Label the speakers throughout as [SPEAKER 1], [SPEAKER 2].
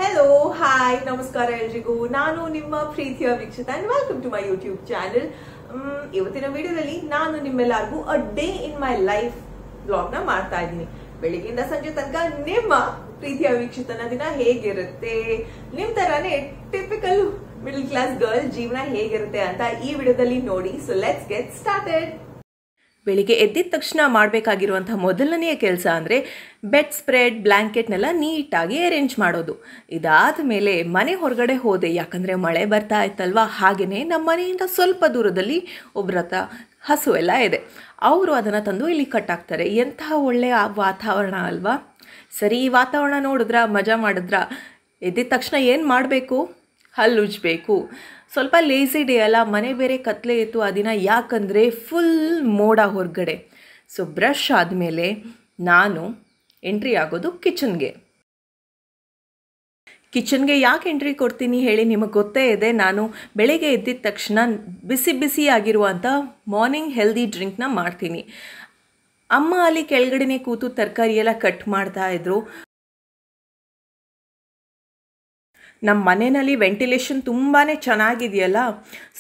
[SPEAKER 1] Hello, hi, ನಮಸ್ಕಾರ ಎಲ್ರಿಗೂ. ನಾನು ನಿಮ್ಮ ಪ್ರೀತಿಯ ವೀಕ್ಷಿತ and welcome to my YouTube channel. ಇವತ್ತಿನ ವಿಡಿಯೋದಲ್ಲಿ ನಾನು ನಿಮ್ಮೆಲ್ಲರಿಗೂ a day in my life blog ನ ಮಾಡ್ತಾ ಇದ್ದೀನಿ. ಬೆಳಿಗ್ಗೆಯಿಂದ ಸಂಜೆ ತನಕ ನಿಮ್ಮ ಪ್ರೀತಿಯ ವೀಕ್ಷಿತನ ದಿನ ಹೇಗಿರುತ್ತೆ, ನಿಮ್ ತರಾನೇ ಟಿಪಿಕಲ್ ಮಿಡಲ್ ಕ್ಲಾಸ್ ಗರ್ಲ್ ಜೀವನ ಹೇಗಿರುತ್ತೆ ಅಂತ ಈ ವಿಡಿಯೋದಲ್ಲಿ ನೋಡಿ. So let's get started. ಬೆಳಿಗ್ಗೆ ಎದ್ದಿದ ತಕ್ಷಣ ಮಾಡಬೇಕಾಗಿರುವಂಥ ಮೊದಲನೆಯ ಕೆಲಸ ಅಂದರೆ ಬೆಡ್ ಸ್ಪ್ರೆಡ್ ಬ್ಲ್ಯಾಂಕೆಟ್ನೆಲ್ಲ ನೀಟಾಗಿ ಅರೇಂಜ್ ಮಾಡೋದು. ಇದಾದ ಮೇಲೆ ಮನೆ ಹೊರಗಡೆ ಹೋದೆ, ಯಾಕಂದರೆ ಮಳೆ ಬರ್ತಾ ಇತ್ತಲ್ವ. ಹಾಗೆಯೇ ನಮ್ಮ ಮನೆಯಿಂದ ಸ್ವಲ್ಪ ದೂರದಲ್ಲಿ ಒಬ್ಬರ ಹತ್ರ ಹಸು ಎಲ್ಲ ಇದೆ. ಅವರು ಅದನ್ನು ತಂದು ಇಲ್ಲಿ ಕಟ್ಟಾಕ್ತಾರೆ. ಎಂತಹ ಒಳ್ಳೆಯ ವಾತಾವರಣ ಅಲ್ವಾ. ಸರಿ, ಈ ವಾತಾವರಣ ನೋಡಿದ್ರ, ಮಜಾ ಮಾಡಿದ್ರ, ಎದ್ದಿದ ತಕ್ಷಣ ಏನು ಮಾಡಬೇಕು? ಹಲ್ಲುಜ್ಬೇಕು. ಸ್ವಲ್ಪ ಲೇಸಿ ಡೇ ಅಲ್ಲ, ಮನೆ ಬೇರೆ ಕತ್ಲೆ ಇತ್ತು ಆ ದಿನ, ಯಾಕಂದರೆ ಫುಲ್ ಮೋಡ ಹೊರಗಡೆ. ಸೊ ಬ್ರಷ್ ಆದಮೇಲೆ ನಾನು ಎಂಟ್ರಿ ಆಗೋದು ಕಿಚನ್ಗೆ ಯಾಕೆ ಎಂಟ್ರಿ ಕೊಡ್ತೀನಿ ಹೇಳಿ, ನಿಮಗೆ ಗೊತ್ತೇ ಇದೆ. ನಾನು ಬೆಳಗ್ಗೆ ಎದ್ದಿದ ತಕ್ಷಣ ಬಿಸಿ ಆಗಿರುವಂಥ ಮಾರ್ನಿಂಗ್ ಹೆಲ್ದಿ ಡ್ರಿಂಕ್ನ ಮಾಡ್ತೀನಿ. ಅಮ್ಮ ಅಲ್ಲಿ ಕೆಳಗಡೆನೇ ಕೂತು ತರಕಾರಿ ಎಲ್ಲ ಕಟ್ ಮಾಡ್ತಾಯಿದ್ರು. ನಮ್ಮ ಮನೆಯಲ್ಲಿ ವೆಂಟಿಲೇಷನ್ ತುಂಬಾ ಚೆನ್ನಾಗಿದೆಯಲ್ಲ,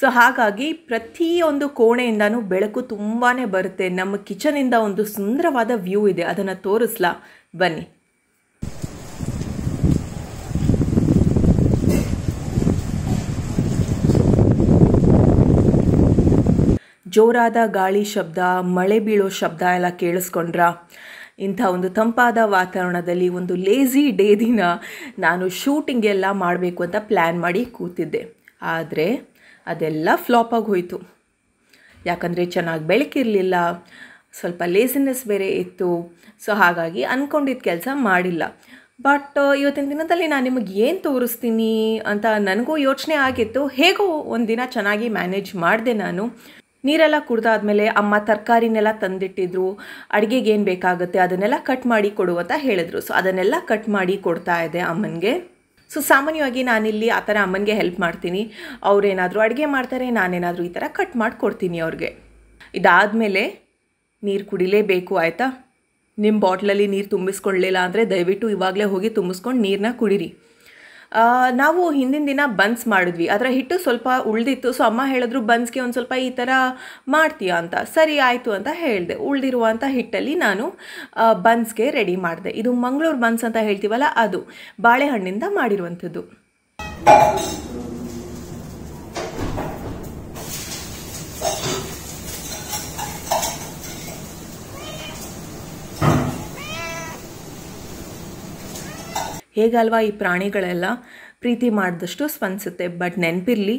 [SPEAKER 1] ಸೊ ಹಾಗಾಗಿ ಪ್ರತಿಯೊಂದು ಕೋಣೆಯಿಂದನೂ ಬೆಳಕು ತುಂಬಾ ಬರುತ್ತೆ. ನಮ್ಮ ಕಿಚನಿಂದ ಒಂದು ಸುಂದರವಾದ ವ್ಯೂ ಇದೆ, ಅದನ್ನು ತೋರಿಸ್ಲಾ ಬನ್ನಿ. ಜೋರಾದ ಗಾಳಿ ಶಬ್ದ, ಮಳೆ ಬೀಳೋ ಶಬ್ದ ಎಲ್ಲ ಕೇಳಿಸ್ಕೊಂಡ್ರಾ? ಇಂಥ ಒಂದು ತಂಪಾದ ವಾತಾವರಣದಲ್ಲಿ ಒಂದು ಲೇಸಿ ಡೇ ದಿನ ನಾನು ಶೂಟಿಂಗ್ ಎಲ್ಲ ಮಾಡಬೇಕು ಅಂತ ಪ್ಲ್ಯಾನ್ ಮಾಡಿ ಕೂತಿದ್ದೆ. ಆದರೆ ಅದೆಲ್ಲ ಫ್ಲಾಪ್ ಆಗಿ ಹೋಯಿತು. ಯಾಕಂದರೆ ಚೆನ್ನಾಗಿ ಬೆಳಕಿರಲಿಲ್ಲ, ಸ್ವಲ್ಪ ಲೇಸಿನೆಸ್ ಬೇರೆ ಇತ್ತು. ಸೊ ಹಾಗಾಗಿ ಅಂದ್ಕೊಂಡಿದ್ದ ಕೆಲಸ ಮಾಡಿಲ್ಲ. ಬಟ್ ಇವತ್ತಿನ ದಿನದಲ್ಲಿ ನಾನು ನಿಮಗೆ ಏನು ತೋರಿಸ್ತೀನಿ ಅಂತ ನನಗೂ ಯೋಚನೆ ಆಗಿತ್ತು. ಹೇಗೋ ಒಂದು ದಿನ ಚೆನ್ನಾಗಿ ಮ್ಯಾನೇಜ್ ಮಾಡಿದೆ ನಾನು. ನೀರೆಲ್ಲ ಕುಡ್ದಾದ್ಮೇಲೆ ಅಮ್ಮ ತರಕಾರಿನೆಲ್ಲ ತಂದಿಟ್ಟಿದ್ರು. ಅಡುಗೆಗೆ ಏನು ಬೇಕಾಗುತ್ತೆ ಅದನ್ನೆಲ್ಲ ಕಟ್ ಮಾಡಿ ಕೊಡು ಅಂತ ಹೇಳಿದ್ರು. ಸೊ ಅದನ್ನೆಲ್ಲ ಕಟ್ ಮಾಡಿ ಕೊಡ್ತಾ ಇದ್ದೆ ಅಮ್ಮನಿಗೆ. ಸೊ ಸಾಮಾನ್ಯವಾಗಿ ನಾನಿಲ್ಲಿ ಆ ಥರ ಅಮ್ಮನಿಗೆ ಹೆಲ್ಪ್ ಮಾಡ್ತೀನಿ. ಅವರೇನಾದರೂ ಅಡುಗೆ ಮಾಡ್ತಾರೆ, ನಾನೇನಾದರೂ ಈ ಥರ ಕಟ್ ಮಾಡಿ ಕೊಡ್ತೀನಿ ಅವ್ರಿಗೆ. ಇದಾದಮೇಲೆ ನೀರು ಕುಡಿಲೇಬೇಕು, ಆಯಿತಾ? ನಿಮ್ಮ ಬಾಟ್ಲಲ್ಲಿ ನೀರು ತುಂಬಿಸ್ಕೊಳ್ಳಲಿಲ್ಲ ಅಂದರೆ ದಯವಿಟ್ಟು ಇವಾಗಲೇ ಹೋಗಿ ತುಂಬಿಸ್ಕೊಂಡು ನೀರನ್ನ ಕುಡೀರಿ. ನಾವು ಹಿಂದಿನ ದಿನ ಬನ್ಸ್ ಮಾಡಿದ್ವಿ, ಅದರ ಹಿಟ್ಟು ಸ್ವಲ್ಪ ಉಳಿದಿತ್ತು. ಸೊ ಅಮ್ಮ ಹೇಳಿದ್ರು ಬನ್ಸ್ಗೆ ಒಂದು ಸ್ವಲ್ಪ ಈ ಥರ ಮಾಡ್ತೀಯಾ ಅಂತ. ಸರಿ ಆಯಿತು ಅಂತ ಹೇಳಿದೆ. ಉಳಿದಿರುವಂಥ ಹಿಟ್ಟಲ್ಲಿ ನಾನು ಬನ್ಸ್ಗೆ ರೆಡಿ ಮಾಡಿದೆ. ಇದು ಮಂಗಳೂರು ಬನ್ಸ್ ಅಂತ ಹೇಳ್ತೀವಲ್ಲ, ಅದು ಬಾಳೆಹಣ್ಣಿಂದ ಮಾಡಿರುವಂಥದ್ದು. ಹೇಗಲ್ವಾ, ಈ ಪ್ರಾಣಿಗಳೆಲ್ಲ ಪ್ರೀತಿ ಮಾಡಿದಷ್ಟು ಸ್ಪಂದಿಸುತ್ತೆ. ಬಟ್ ನೆನಪಿರಲಿ,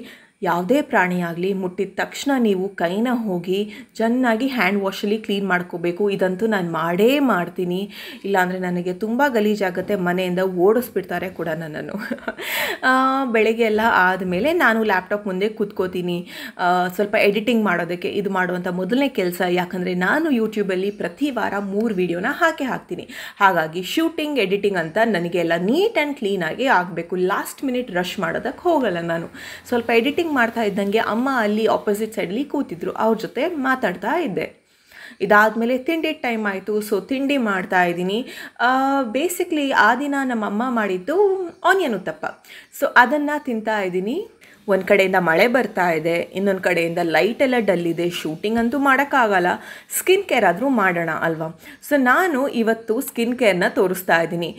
[SPEAKER 1] ಯಾವುದೇ ಪ್ರಾಣಿ ಆಗಲಿ ಮುಟ್ಟಿದ ತಕ್ಷಣ ನೀವು ಕೈನ ಹೋಗಿ ಚೆನ್ನಾಗಿ ಹ್ಯಾಂಡ್ ವಾಶಲ್ಲಿ ಕ್ಲೀನ್ ಮಾಡ್ಕೋಬೇಕು. ಇದಂತೂ ನಾನು ಮಾಡೇ ಮಾಡ್ತೀನಿ. ಇಲ್ಲಾಂದರೆ ನನಗೆ ತುಂಬ ಗಲೀಜಾಗುತ್ತೆ, ಮನೆಯಿಂದ ಓಡಿಸ್ಬಿಡ್ತಾರೆ ಕೂಡ ನನ್ನನ್ನು. ಬೆಳಗ್ಗೆ ಎಲ್ಲ ಆದಮೇಲೆ ನಾನು ಲ್ಯಾಪ್ಟಾಪ್ ಮುಂದೆ ಕೂತ್ಕೋತೀನಿ ಸ್ವಲ್ಪ ಎಡಿಟಿಂಗ್ ಮಾಡೋದಕ್ಕೆ. ಇದು ಮಾಡುವಂಥ ಮೊದಲನೇ ಕೆಲಸ, ಯಾಕಂದರೆ ನಾನು ಯೂಟ್ಯೂಬಲ್ಲಿ ಪ್ರತಿ ವಾರ 3 ವೀಡಿಯೋನ ಹಾಕ್ತೀನಿ. ಹಾಗಾಗಿ ಶೂಟಿಂಗ್ ಎಡಿಟಿಂಗ್ ಅಂತ ನನಗೆಲ್ಲ ನೀಟ್ ಆ್ಯಂಡ್ ಕ್ಲೀನಾಗಿ ಆಗಬೇಕು. ಲಾಸ್ಟ್ ಮಿನಿಟ್ ರಶ್ ಮಾಡೋದಕ್ಕೆ ಹೋಗಲ್ಲ ನಾನು. ಸ್ವಲ್ಪ ಎಡಿಟಿಂಗ್ ಮಾಡ್ತಾ ಇದ್ದಂಗೆ ಅಮ್ಮ ಅಲ್ಲಿ ಆಪೋಸಿಟ್ ಸೈಡಲ್ಲಿ ಕೂತಿದ್ರು, ಅವ್ರ ಜೊತೆ ಮಾತಾಡ್ತಾ ಇದ್ದೆ. ಇದಾದಮೇಲೆ ತಿಂಡಿ ಟೈಮ್ ಆಯಿತು. ಸೊ ತಿಂಡಿ ಮಾಡ್ತಾ ಇದ್ದೀನಿ. ಬೇಸಿಕ್ಲಿ ಆ ದಿನ ನಮ್ಮಮ್ಮ ಮಾಡಿದ್ದು ಆನಿಯನ್ ಉತ್ತಪ್ಪ. ಸೊ ಅದನ್ನು ತಿಂತಾ ಇದ್ದೀನಿ. ಒಂದು ಕಡೆಯಿಂದ ಮಳೆ ಬರ್ತಾ ಇದೆ, ಇನ್ನೊಂದು ಕಡೆಯಿಂದ ಲೈಟೆಲ್ಲ ಡಲ್ ಇದೆ. ಶೂಟಿಂಗ್ ಅಂತೂ ಮಾಡೋಕ್ಕಾಗಲ್ಲ, ಸ್ಕಿನ್ ಕೇರ್ ಆದರೂ ಮಾಡೋಣ ಅಲ್ವಾ. ಸೊ ನಾನು ಇವತ್ತು ಸ್ಕಿನ್ ಕೇರ್ನ ತೋರಿಸ್ತಾ ಇದ್ದೀನಿ.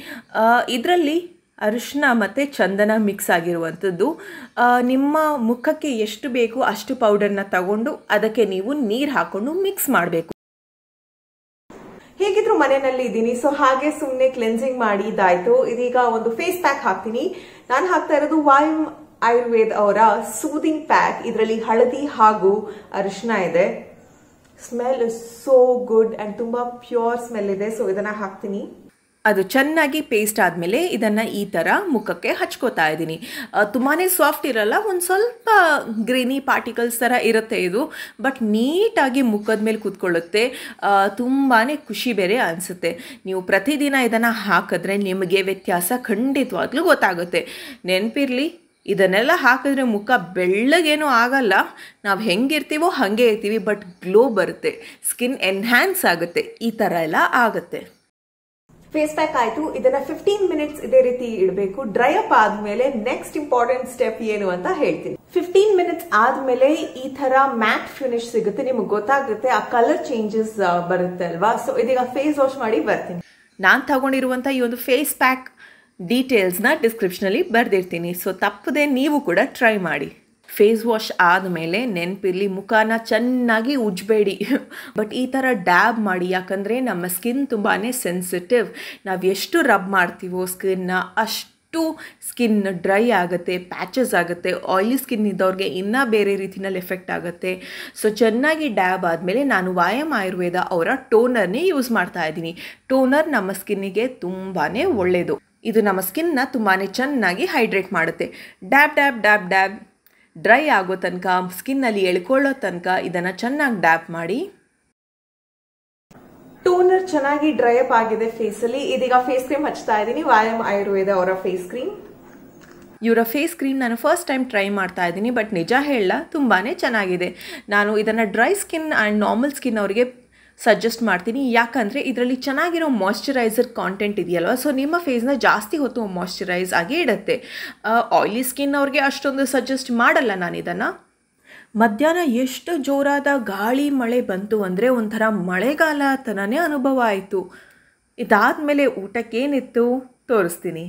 [SPEAKER 1] ಇದರಲ್ಲಿ ಅರಿಶಿನ ಮತ್ತು ಚಂದನ ಮಿಕ್ಸ್ ಆಗಿರುವಂಥದ್ದು. ನಿಮ್ಮ ಮುಖಕ್ಕೆ ಎಷ್ಟು ಬೇಕು ಅಷ್ಟು ಪೌಡರ್ನ ತಗೊಂಡು ಅದಕ್ಕೆ ನೀವು ನೀರು ಹಾಕ್ಕೊಂಡು ಮಿಕ್ಸ್ ಮಾಡಬೇಕು. ಹೇಗಿದ್ರು ಮನೆಯಲ್ಲಿ ಇದ್ದೀನಿ, ಸೊ ಹಾಗೆ ಸುಮ್ಮನೆ ಕ್ಲೆನ್ಸಿಂಗ್ ಮಾಡಿದ್ದಾಯಿತು. ಇದೀಗ ಒಂದು ಫೇಸ್ ಪ್ಯಾಕ್ ಹಾಕ್ತೀನಿ. ನಾನು ಹಾಕ್ತಾ ಇರೋದು ವಾಯಮ್ ಆಯುರ್ವೇದ್ ಅವರ ಸೂದಿಂಗ್ ಪ್ಯಾಕ್. ಇದರಲ್ಲಿ ಹಳದಿ ಹಾಗೂ ಅರಿಶಿನ ಇದೆ. ಸ್ಮೆಲ್ ಸೋ ಗುಡ್ ಆ್ಯಂಡ್ ತುಂಬ ಪ್ಯೂರ್ ಸ್ಮೆಲ್ ಇದೆ. ಸೊ ಇದನ್ನು ಹಾಕ್ತೀನಿ. ಅದು ಚೆನ್ನಾಗಿ ಪೇಸ್ಟ್ ಆದಮೇಲೆ ಇದನ್ನು ಈ ಥರ ಮುಖಕ್ಕೆ ಹಚ್ಕೋತಾ ಇದ್ದೀನಿ. ತುಂಬಾ ಸಾಫ್ಟ್ ಇರಲ್ಲ, ಒಂದು ಸ್ವಲ್ಪ ಗ್ರೀನಿ ಪಾರ್ಟಿಕಲ್ಸ್ ಥರ ಇರುತ್ತೆ ಇದು. ಬಟ್ ನೀಟಾಗಿ ಮುಖದ ಮೇಲೆ ಕೂತ್ಕೊಳ್ಳುತ್ತೆ. ತುಂಬಾ ಖುಷಿ ಬೇರೆ ಅನಿಸುತ್ತೆ. ನೀವು ಪ್ರತಿದಿನ ಇದನ್ನು ಹಾಕಿದ್ರೆ ನಿಮಗೆ ವ್ಯತ್ಯಾಸ ಖಂಡಿತವಾಗ್ಲೂ ಗೊತ್ತಾಗುತ್ತೆ. ನೆನಪಿರಲಿ, ಇದನ್ನೆಲ್ಲ ಹಾಕಿದ್ರೆ ಮುಖ ಬೆಳ್ಳಗೇನೂ ಆಗಲ್ಲ, ನಾವು ಹೆಂಗಿರ್ತೀವೋ ಹಾಗೆ ಇರ್ತೀವಿ. ಬಟ್ ಗ್ಲೋ ಬರುತ್ತೆ, ಸ್ಕಿನ್ ಎನ್ಹ್ಯಾನ್ಸ್ ಆಗುತ್ತೆ, ಈ ಥರ ಎಲ್ಲ ಆಗುತ್ತೆ. ಫೇಸ್ ಪ್ಯಾಕ್ ಆಯ್ತು. ಇದನ್ನ 15 ಮಿನಿಟ್ಸ್ ಇದೇ ರೀತಿ ಇಡಬೇಕು. ಡ್ರೈ ಅಪ್ ಆದ್ಮೇಲೆ ನೆಕ್ಸ್ಟ್ ಇಂಪಾರ್ಟೆಂಟ್ ಸ್ಟೆಪ್ ಏನು ಅಂತ ಹೇಳ್ತೀನಿ. 15 ಮಿನಿಟ್ಸ್ ಆದ್ಮೇಲೆ ಈ ತರ ಮ್ಯಾಟ್ ಫಿನಿಶ್ ಸಿಗುತ್ತೆ, ನಿಮ್ಗೆ ಗೊತ್ತಾಗುತ್ತೆ, ಆ ಕಲರ್ ಚೇಂಜಸ್ ಬರುತ್ತೆ ಅಲ್ವಾ. ಸೊ ಇದೀಗ ಫೇಸ್ ವಾಶ್ ಮಾಡಿ ಬರ್ತೀನಿ. ನಾನು ತಗೊಂಡಿರುವಂತ ಈ ಒಂದು ಫೇಸ್ ಪ್ಯಾಕ್ ಡೀಟೇಲ್ಸ್ನ ಡಿಸ್ಕ್ರಿಪ್ಷನಲ್ಲಿ ಬರೆದಿರ್ತೀನಿ. ಸೊ ತಪ್ಪದೆ ನೀವು ಕೂಡ ಟ್ರೈ ಮಾಡಿ. ಫೇಸ್ ವಾಶ್ ಆದಮೇಲೆ ನೆನಪಿರಲಿ, ಮುಖನ ಚೆನ್ನಾಗಿ ಉಜ್ಬೇಡಿ, ಬಟ್ ಈ ಥರ ಡ್ಯಾಬ್ ಮಾಡಿ. ಯಾಕಂದರೆ ನಮ್ಮ ಸ್ಕಿನ್ ತುಂಬಾ ಸೆನ್ಸಿಟಿವ್. ನಾವು ಎಷ್ಟು ರಬ್ ಮಾಡ್ತೀವೋ ಸ್ಕಿನ್ನ ಅಷ್ಟು ಸ್ಕಿನ್ ಡ್ರೈ ಆಗುತ್ತೆ, ಪ್ಯಾಚಸ್ ಆಗುತ್ತೆ. ಆಯಿಲಿ ಸ್ಕಿನ್ ಇದ್ದವ್ರಿಗೆ ಇನ್ನೂ ಬೇರೆ ರೀತಿಯಲ್ಲಿ ಎಫೆಕ್ಟ್ ಆಗುತ್ತೆ. ಸೊ ಚೆನ್ನಾಗಿ ಡ್ಯಾಬ್ ಆದಮೇಲೆ ನಾನು ವಾಯಮ್ ಆಯುರ್ವೇದ ಅವರ ಟೋನರ್ನೇ ಯೂಸ್ ಮಾಡ್ತಾ ಇದ್ದೀನಿ. ಟೋನರ್ ನಮ್ಮ ಸ್ಕಿನ್ನಿಗೆ ತುಂಬಾ ಒಳ್ಳೆಯದು. ಇದು ನಮ್ಮ ಸ್ಕಿನ್ನ ತುಂಬಾ ಚೆನ್ನಾಗಿ ಹೈಡ್ರೇಟ್ ಮಾಡುತ್ತೆ. Dab dab dab dab dry ಆಗೋ ತನಕ, ಸ್ಕಿನ್ನಲ್ಲಿ ಎಳ್ಕೊಳ್ಳೋ ತನಕ ಇದನ್ನು ಚೆನ್ನಾಗಿ ಡ್ಯಾಪ್ ಮಾಡಿ. ಟೋನರ್ ಚೆನ್ನಾಗಿ ಡ್ರೈ ಅಪ್ ಆಗಿದೆ ಫೇಸಲ್ಲಿ. ಇದೀಗ ಫೇಸ್ ಕ್ರೀಮ್ ಹಚ್ತಾ ಇದ್ದೀನಿ, ವಾಯಮ್ ಆಯುರ್ವೇದ ಅವರ ಫೇಸ್ ಕ್ರೀಮ್. ಇವರ ಫೇಸ್ ಕ್ರೀಮ್ ನಾನು ಫಸ್ಟ್ ಟೈಮ್ ಟ್ರೈ ಮಾಡ್ತಾ ಇದ್ದೀನಿ, ಬಟ್ ನಿಜ ಹೇಳಲ್ಲ, ತುಂಬಾ ಚೆನ್ನಾಗಿದೆ. ನಾನು ಇದನ್ನು dry skin and normal skin ಅವರಿಗೆ ಸಜೆಸ್ಟ್ ಮಾಡ್ತೀನಿ. ಯಾಕಂದರೆ ಇದರಲ್ಲಿ ಚೆನ್ನಾಗಿರೋ ಮಾಯ್ಶ್ಚರೈಸರ್ ಕಾಂಟೆಂಟ್ ಇದೆಯಲ್ವ, ಸೊ ನಿಮ್ಮ ಫೇಸ್ನ ಜಾಸ್ತಿ ಹೊತ್ತು ಮಾಯ್ಶ್ಚರೈಸ್ ಆಗಿ ಇಡುತ್ತೆ. ಆಯಿಲಿ ಸ್ಕಿನ್ ಅವ್ರಿಗೆ ಅಷ್ಟೊಂದು ಸಜೆಸ್ಟ್ ಮಾಡಲ್ಲ ನಾನು ಇದನ್ನು. ಮಧ್ಯಾಹ್ನ ಎಷ್ಟು ಜೋರಾದ ಗಾಳಿ ಮಳೆ ಬಂತು ಅಂದರೆ ಒಂಥರ ಮಳೆಗಾಲ ತನನೇ ಅನುಭವ ಆಯಿತು. ಇದಾದಮೇಲೆ ಊಟಕ್ಕೇನಿತ್ತು ತೋರಿಸ್ತೀನಿ.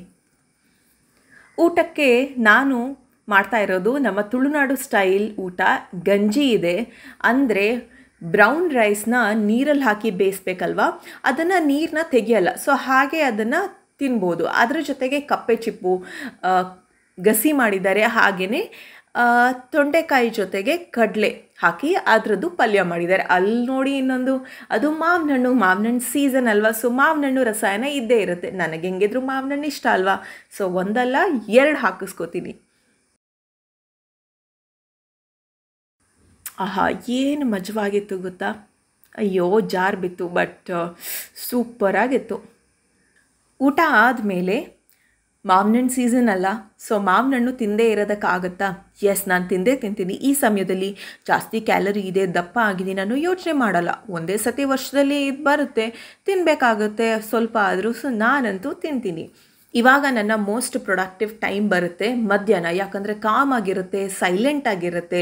[SPEAKER 1] ಊಟಕ್ಕೆ ನಾನು ಮಾಡ್ತಾ ಇರೋದು ನಮ್ಮ ತುಳುನಾಡು ಸ್ಟೈಲ್ ಊಟ. ಗಂಜಿ ಇದೆ, ಅಂದರೆ ಬ್ರೌನ್ ರೈಸ್ನ ನೀರಲ್ಲಿ ಹಾಕಿ ಬೇಯಿಸ್ಬೇಕಲ್ವ, ಅದನ್ನು ನೀರನ್ನ ತೆಗಿಯಲ್ಲ, ಸೊ ಹಾಗೆ ಅದನ್ನು ತಿನ್ಬೋದು. ಅದರ ಜೊತೆಗೆ ಕಪ್ಪೆ ಚಿಪ್ಪು ಗಸಿ ಮಾಡಿದ್ದಾರೆ, ಹಾಗೆಯೇ ತೊಂಡೆಕಾಯಿ ಜೊತೆಗೆ ಕಡಲೆ ಹಾಕಿ ಅದರದ್ದು ಪಲ್ಯ ಮಾಡಿದ್ದಾರೆ. ಅಲ್ಲಿ ನೋಡಿ ಇನ್ನೊಂದು, ಅದು ಮಾವಿನ ಹಣ್ಣು ಸೀಸನ್ ಅಲ್ವಾ, ಸೊ ಮಾವಿನ ಹಣ್ಣು ರಸಾಯನ ಇದ್ದೇ ಇರುತ್ತೆ. ನನಗೆ ಹೆಂಗಿದ್ರು ಮಾವಿನ ಹಣ್ಣು ಇಷ್ಟ ಅಲ್ವಾ, ಸೊ ಒಂದಲ್ಲ ಎರಡು ಹಾಕಿಸ್ಕೋತೀನಿ. ಆಹಾ, ಏನು ಮಜವಾಗಿತ್ತು ಗೊತ್ತಾ. ಅಯ್ಯೋ ಜಾರ್ ಬಿತ್ತು, ಬಟ್ ಸೂಪರಾಗಿತ್ತು. ಊಟ ಆದಮೇಲೆ ಮಾವಿನ ಹಣ್ಣು ಸೀಸನ್ ಅಲ್ಲ, ಸೊ ಮಾವಿನ ಹಣ್ಣು ತಿಂದೇ ಇರೋದಕ್ಕಾಗತ್ತಾ? ಎಸ್, ನಾನು ತಿಂತೀನಿ. ಈ ಸಮಯದಲ್ಲಿ ಜಾಸ್ತಿ ಕ್ಯಾಲರಿ ಇದೆ, ದಪ್ಪ ಆಗಿದ್ದೀನಿ, ನಾನು ಯೋಚನೆ ಮಾಡಲ್ಲ. ಒಂದೇ ಸತಿ ವರ್ಷದಲ್ಲಿ ಇದು ಬರುತ್ತೆ, ತಿನ್ನಬೇಕಾಗುತ್ತೆ ಸ್ವಲ್ಪ ಆದರೂ. ಸೊ ನಾನಂತೂ ತಿಂತೀನಿ. ಇವಾಗ ನನ್ನ ಮೋಸ್ಟ್ ಪ್ರೊಡಕ್ಟಿವ್ ಟೈಮ್ ಬರುತ್ತೆ ಮಧ್ಯಾಹ್ನ. ಯಾಕಂದರೆ ಕಾಮ್ ಆಗಿರುತ್ತೆ, ಸೈಲೆಂಟ್ ಆಗಿರುತ್ತೆ.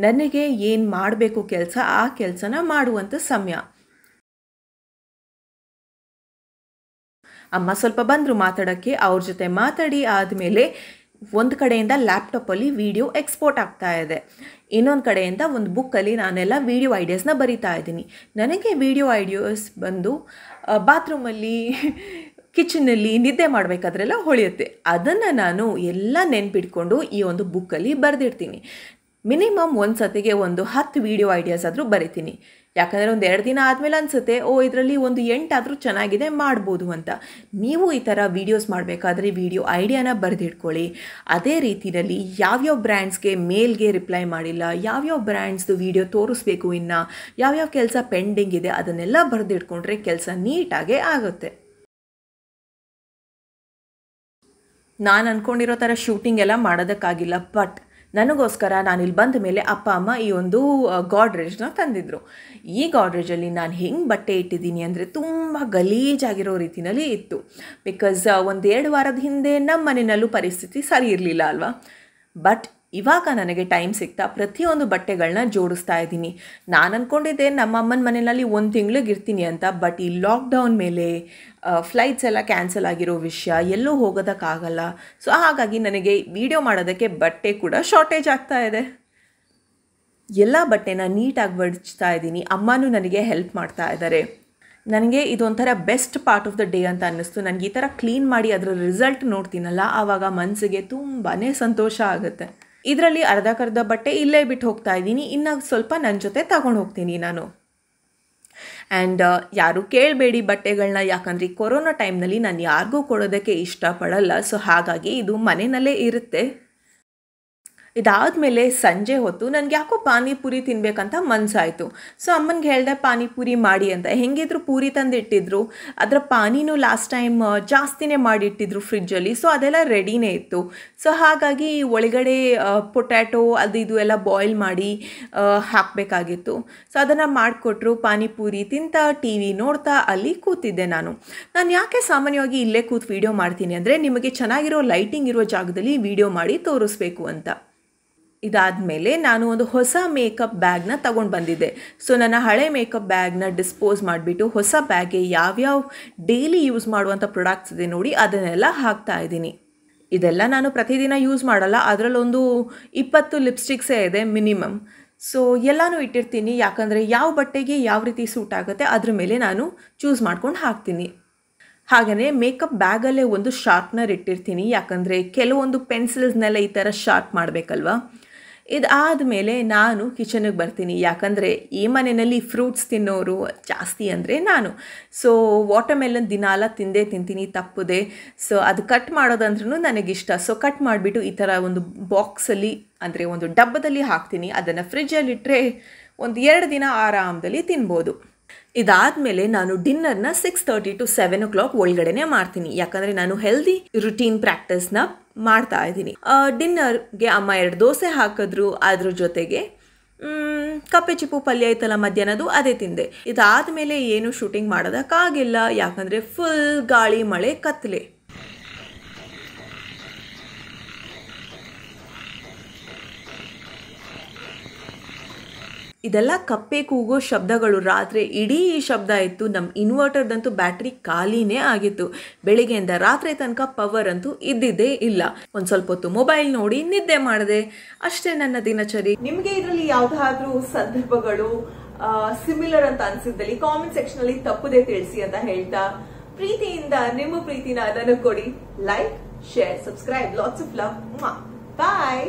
[SPEAKER 1] ನನಗೆ ಏನು ಮಾಡಬೇಕು ಕೆಲಸ, ಆ ಕೆಲಸನ ಮಾಡುವಂಥ ಸಮಯ. ಅಮ್ಮ ಸ್ವಲ್ಪ ಬಂದರು ಮಾತಾಡೋಕ್ಕೆ. ಅವ್ರ ಜೊತೆ ಮಾತಾಡಿ ಆದಮೇಲೆ ಒಂದು ಕಡೆಯಿಂದ ಲ್ಯಾಪ್ಟಾಪಲ್ಲಿ ವಿಡಿಯೋ ಎಕ್ಸ್ಪೋರ್ಟ್ ಆಗ್ತಾ ಇದೆ, ಇನ್ನೊಂದು ಕಡೆಯಿಂದ ಒಂದು ಬುಕ್ಕಲ್ಲಿ ನಾನೆಲ್ಲ ವಿಡಿಯೋ ಐಡಿಯಾಸ್ನ ಬರಿತಾ ಇದ್ದೀನಿ. ನನಗೆ ವಿಡಿಯೋ ಐಡಿಯಾಸ್ ಬಂದು ಬಾತ್ರೂಮಲ್ಲಿ, ಕಿಚನಲ್ಲಿ ನಿದ್ದೆ ಮಾಡಬೇಕಾದ್ರೆಲ್ಲ ಹೊಳೆಯುತ್ತೆ. ಅದನ್ನು ನಾನು ಎಲ್ಲ ನೆನ್ಪಿಟ್ಕೊಂಡು ಈ ಒಂದು ಬುಕ್ಕಲ್ಲಿ ಬರೆದಿರ್ತೀನಿ. ಮಿನಿಮಮ್ ಒಂದು ಸತಿಗೆ ಒಂದು 10 ವಿಡಿಯೋ ಐಡಿಯಾಸ್ ಆದರೂ ಬರಿತೀನಿ. ಯಾಕಂದರೆ ಒಂದು 2 ದಿನ ಆದಮೇಲೆ ಅನಿಸುತ್ತೆ, ಇದರಲ್ಲಿ ಒಂದು 8 ಆದರೂ ಚೆನ್ನಾಗಿದೆ ಮಾಡ್ಬೋದು ಅಂತ. ನೀವು ಈ ಥರ ವೀಡಿಯೋಸ್ ಮಾಡಬೇಕಾದ್ರೆ ವಿಡಿಯೋ ಐಡಿಯಾನ ಬರೆದಿಟ್ಕೊಳ್ಳಿ. ಅದೇ ರೀತಿಯಲ್ಲಿ ಯಾವ್ಯಾವ ಬ್ರ್ಯಾಂಡ್ಸ್ಗೆ ಮೇಲ್ಗೆ ರಿಪ್ಲೈ ಮಾಡಿಲ್ಲ, ಯಾವ್ಯಾವ ಬ್ರ್ಯಾಂಡ್ಸ್ದು ವಿಡಿಯೋ ತೋರಿಸ್ಬೇಕು, ಇನ್ನು ಯಾವ್ಯಾವ ಕೆಲಸ ಪೆಂಡಿಂಗ್ ಇದೆ, ಅದನ್ನೆಲ್ಲ ಬರೆದಿಟ್ಕೊಂಡ್ರೆ ಕೆಲಸ ನೀಟಾಗೇ ಆಗುತ್ತೆ. ನಾನು ಅಂದ್ಕೊಂಡಿರೋ ಥರ ಶೂಟಿಂಗ್ ಎಲ್ಲ ಮಾಡೋದಕ್ಕಾಗಿಲ್ಲ, ಬಟ್ ನನಗೋಸ್ಕರ ನಾನಿಲ್ಲಿ ಬಂದ ಮೇಲೆ ಅಪ್ಪ ಅಮ್ಮ ಈ ಒಂದು ಗಾಡ್ರೇಜ್ನ ತಂದಿದ್ರು. ಈ ಗಾಡ್ರೇಜಲ್ಲಿ ನಾನು ಹೆಂಗೆ ಬಟ್ಟೆ ಇಟ್ಟಿದ್ದೀನಿ ಅಂದರೆ ತುಂಬ ಗಲೀಜಾಗಿರೋ ರೀತಿಯಲ್ಲಿ ಇತ್ತು. ಬಿಕಾಸ್ 1-2 ವಾರದ ಹಿಂದೆ ನಮ್ಮ ಮನೆಯಲ್ಲೂ ಪರಿಸ್ಥಿತಿ ಸರಿ ಇರಲಿಲ್ಲ ಅಲ್ವಾ. ಬಟ್ ಇವಾಗ ನನಗೆ ಟೈಮ್ ಸಿಗ್ತಾ ಪ್ರತಿಯೊಂದು ಬಟ್ಟೆಗಳನ್ನ ಜೋಡಿಸ್ತಾ ಇದ್ದೀನಿ. ನಾನು ಅಂದ್ಕೊಂಡಿದ್ದೆ ನಮ್ಮ ಅಮ್ಮನ ಮನೆಯಲ್ಲಿ 1 ತಿಂಗಳಿಗೆ ಇರ್ತೀನಿ ಅಂತ, ಬಟ್ ಈ ಲಾಕ್ಡೌನ್ ಮೇಲೆ ಫ್ಲೈಟ್ಸ್ ಎಲ್ಲ ಕ್ಯಾನ್ಸಲ್ ಆಗಿರೋ ವಿಷಯ, ಎಲ್ಲೂ ಹೋಗೋದಕ್ಕಾಗಲ್ಲ. ಸೊ ಹಾಗಾಗಿ ನನಗೆ ವಿಡಿಯೋ ಮಾಡೋದಕ್ಕೆ ಬಟ್ಟೆ ಕೂಡ ಶಾರ್ಟೇಜ್ ಆಗ್ತಾ ಇದೆ. ಎಲ್ಲ ಬಟ್ಟೆನ ನೀಟಾಗಿ ಬಡಿಸ್ತಾ ಇದ್ದೀನಿ. ಅಮ್ಮನೂ ನನಗೆ ಹೆಲ್ಪ್ ಮಾಡ್ತಾ ಇದ್ದಾರೆ. ನನಗೆ ಇದೊಂಥರ best part of the day ಅಂತ ಅನ್ನಿಸ್ತು. ನನಗೆ ಈ ಥರ ಕ್ಲೀನ್ ಮಾಡಿ ಅದರ ರಿಸಲ್ಟ್ ನೋಡ್ತೀನಲ್ಲ, ಆವಾಗ ಮನಸ್ಸಿಗೆ ತುಂಬಾ ಸಂತೋಷ ಆಗುತ್ತೆ. ಇದರಲ್ಲಿ ಅರ್ಧಕ್ಕರ್ಧ ಬಟ್ಟೆ ಇಲ್ಲೇ ಬಿಟ್ಟು ಹೋಗ್ತಾ ಇದ್ದೀನಿ, ಇನ್ನು ಸ್ವಲ್ಪ ನನ್ನ ಜೊತೆ ತಗೊಂಡು ಹೋಗ್ತೀನಿ ನಾನು. ಆ್ಯಂಡ್ ಯಾರು ಕೇಳಬೇಡಿ ಬಟ್ಟೆಗಳನ್ನ, ಯಾಕಂದರೆ ಕೊರೋನಾ ಟೈಮ್ನಲ್ಲಿ ನಾನು ಯಾರಿಗೂ ಕೊಡೋದಕ್ಕೆ ಇಷ್ಟಪಡಲ್ಲ. ಸೊ ಹಾಗಾಗಿ ಇದು ಮನೆಯಲ್ಲೇ ಇರುತ್ತೆ. ಇದಾದಮೇಲೆ ಸಂಜೆ ಹೊತ್ತು ನನಗೆ ಯಾಕೋ ಪಾನಿಪುರಿ ತಿನ್ನಬೇಕಂತ ಮನಸ್ಸಾಯಿತು. ಸೊ ಅಮ್ಮನಿಗೆ ಹೇಳಿದೆ ಪಾನಿಪುರಿ ಮಾಡಿ ಅಂತ. ಹೆಂಗಿದ್ರು ಪೂರಿ ತಂದು ಇಟ್ಟಿದ್ರು, ಅದರ ಪಾನಿನೂ ಲಾಸ್ಟ್ ಟೈಮ್ ಜಾಸ್ತಿನೇ ಮಾಡಿಟ್ಟಿದ್ರು ಫ್ರಿಜ್ಜಲ್ಲಿ. ಸೊ ಅದೆಲ್ಲ ರೆಡಿನೇ ಇತ್ತು. ಸೊ ಹಾಗಾಗಿ ಒಳಗಡೆ ಪೊಟ್ಯಾಟೊ ಅದು ಇದು ಎಲ್ಲ ಬಾಯ್ಲ್ ಮಾಡಿ ಹಾಕಬೇಕಾಗಿತ್ತು. ಸೊ ಅದನ್ನು ಮಾಡಿಕೊಟ್ರು. ಪಾನಿಪುರಿ ತಿಂತ ಟಿ ವಿ ನೋಡ್ತಾ ಅಲ್ಲಿ ಕೂತಿದ್ದೆ. ನಾನು ಯಾಕೆ ಸಾಮಾನ್ಯವಾಗಿ ಇಲ್ಲೇ ಕೂತು ವೀಡಿಯೋ ಮಾಡ್ತೀನಿ ಅಂದರೆ ನಿಮಗೆ ಚೆನ್ನಾಗಿರೋ ಲೈಟಿಂಗ್ ಇರೋ ಜಾಗದಲ್ಲಿ ವೀಡಿಯೋ ಮಾಡಿ ತೋರಿಸ್ಬೇಕು ಅಂತ. ಇದಾದಮೇಲೆ ನಾನು ಒಂದು ಹೊಸ ಮೇಕಪ್ ಬ್ಯಾಗ್ನ ತಗೊಂಡು ಬಂದಿದ್ದೆ. ಸೊ ನನ್ನ ಹಳೆ ಮೇಕಪ್ ಬ್ಯಾಗ್ನ ಡಿಸ್ಪೋಸ್ ಮಾಡಿಬಿಟ್ಟು ಹೊಸ ಬ್ಯಾಗ್ಗೆ ಯಾವ್ಯಾವ ಡೈಲಿ ಯೂಸ್ ಮಾಡುವಂಥ ಪ್ರಾಡಕ್ಟ್ಸ್ ಇದೆ ನೋಡಿ ಅದನ್ನೆಲ್ಲ ಹಾಕ್ತಾ ಇದ್ದೀನಿ. ಇದೆಲ್ಲ ನಾನು ಪ್ರತಿದಿನ ಯೂಸ್ ಮಾಡಲ್ಲ, ಅದರಲ್ಲೊಂದು 20 ಲಿಪ್ಸ್ಟಿಕ್ಸೇ ಇದೆ ಮಿನಿಮಮ್. ಸೊ ಎಲ್ಲನೂ ಇಟ್ಟಿರ್ತೀನಿ, ಯಾಕಂದರೆ ಯಾವ ಬಟ್ಟೆಗೆ ಯಾವ ರೀತಿ ಸೂಟ್ ಆಗುತ್ತೆ ಅದ್ರ ಮೇಲೆ ನಾನು ಚೂಸ್ ಮಾಡ್ಕೊಂಡು ಹಾಕ್ತೀನಿ. ಹಾಗೆಯೇ ಮೇಕಪ್ ಬ್ಯಾಗಲ್ಲೇ ಒಂದು ಶಾರ್ಪ್ನರ್ ಇಟ್ಟಿರ್ತೀನಿ, ಯಾಕಂದರೆ ಕೆಲವೊಂದು ಪೆನ್ಸಿಲ್ಸ್ನೆಲ್ಲ ಈ ಥರ ಶಾರ್ಪ್ ಮಾಡಬೇಕಲ್ವ. ಇದಾದಮೇಲೆ ನಾನು ಕಿಚನಿಗೆ ಬರ್ತೀನಿ, ಯಾಕಂದರೆ ಈ ಮನೆಯಲ್ಲಿ ಫ್ರೂಟ್ಸ್ ತಿನ್ನೋರು ಜಾಸ್ತಿ ಅಂದರೆ ನಾನು. ಸೊ ವಾಟರ್ಮೆಲನ್ ದಿನಾಲ ತಿಂತೀನಿ ತಪ್ಪದೆ. ಸೊ ಅದು ಕಟ್ ಮಾಡೋದಂದ್ರೂ ನನಗಿಷ್ಟ. ಸೊ ಕಟ್ ಮಾಡಿಬಿಟ್ಟು ಈ ಥರ ಒಂದು ಬಾಕ್ಸಲ್ಲಿ ಅಂದರೆ ಒಂದು ಡಬ್ಬದಲ್ಲಿ ಹಾಕ್ತೀನಿ. ಅದನ್ನು ಫ್ರಿಜ್ಜಲ್ಲಿಟ್ಟರೆ ಒಂದು 2 ದಿನ ಆರಾಮದಲ್ಲಿ ತಿನ್ಬೋದು. ಇದಾದಮೇಲೆ ನಾನು ಡಿನ್ನರ್ನ 6:30 to 7 o'clock ಒಳಗಡೆನೆ ಮಾಡ್ತೀನಿ, ಯಾಕಂದರೆ ನಾನು ಹೆಲ್ದಿ ರುಟೀನ್ ಪ್ರಾಕ್ಟೀಸ್ನ ಮಾಡ್ತಾ ಇದ್ದೀನಿ. ಡಿನ್ನರ್ಗೆ ಅಮ್ಮ 2 ದೋಸೆ ಹಾಕಿದ್ರು, ಅದ್ರ ಜೊತೆಗೆ ಕಪ್ಪೆ ಚಿಪ್ಪು ಪಲ್ಯ ಐತಲ್ಲ ಮಧ್ಯಾಹ್ನದು ಅದೇ ತಿಂದೆ. ಇದಾದಮೇಲೆ ಏನು ಶೂಟಿಂಗ್ ಮಾಡೋದಕ್ಕಾಗಿಲ್ಲ, ಯಾಕಂದರೆ ಫುಲ್ ಗಾಳಿ ಮಳೆ ಕತ್ತಲೆ. ಇದೆಲ್ಲ ಕಪ್ಪೆ ಕೂಗೋ ಶಬ್ದಗಳು. ರಾತ್ರಿ ಇಡೀ ಶಬ್ದ ಇತ್ತು. ನಮ್ಮ ಇನ್ವರ್ಟರ್ದಂತೂ ಬ್ಯಾಟ್ರಿ ಖಾಲಿನೇ ಆಗಿತ್ತು. ಬೆಳಿಗ್ಗೆಯಿಂದ ರಾತ್ರಿ ತನಕ ಪವರ್ ಅಂತೂ ಇದ್ದಿದ್ದೇ ಇಲ್ಲ. ಒಂದು ಸ್ವಲ್ಪ ಹೊತ್ತು ಮೊಬೈಲ್ ನೋಡಿ ನಿದ್ದೆ ಮಾಡಿದೆ, ಅಷ್ಟೇ ನನ್ನ ದಿನಚರಿ. ನಿಮಗೆ ಇದರಲ್ಲಿ ಯಾವುದಾದ್ರೂ ಸಂದರ್ಭಗಳು ಸಿಮಿಲರ್ ಅಂತ ಅನ್ಸಿದ್ದಲ್ಲಿ ಕಾಮೆಂಟ್ ಸೆಕ್ಷನ್ ಅಲ್ಲಿ ತಪ್ಪದೆ ತಿಳಿಸಿ ಅಂತ ಹೇಳ್ತಾ, ಪ್ರೀತಿಯಿಂದ ನಿಮ್ಮ ಪ್ರೀತಿನ ನನಗೆ ಕೊಡಿ. Like, share, subscribe. Lots of love. Bye.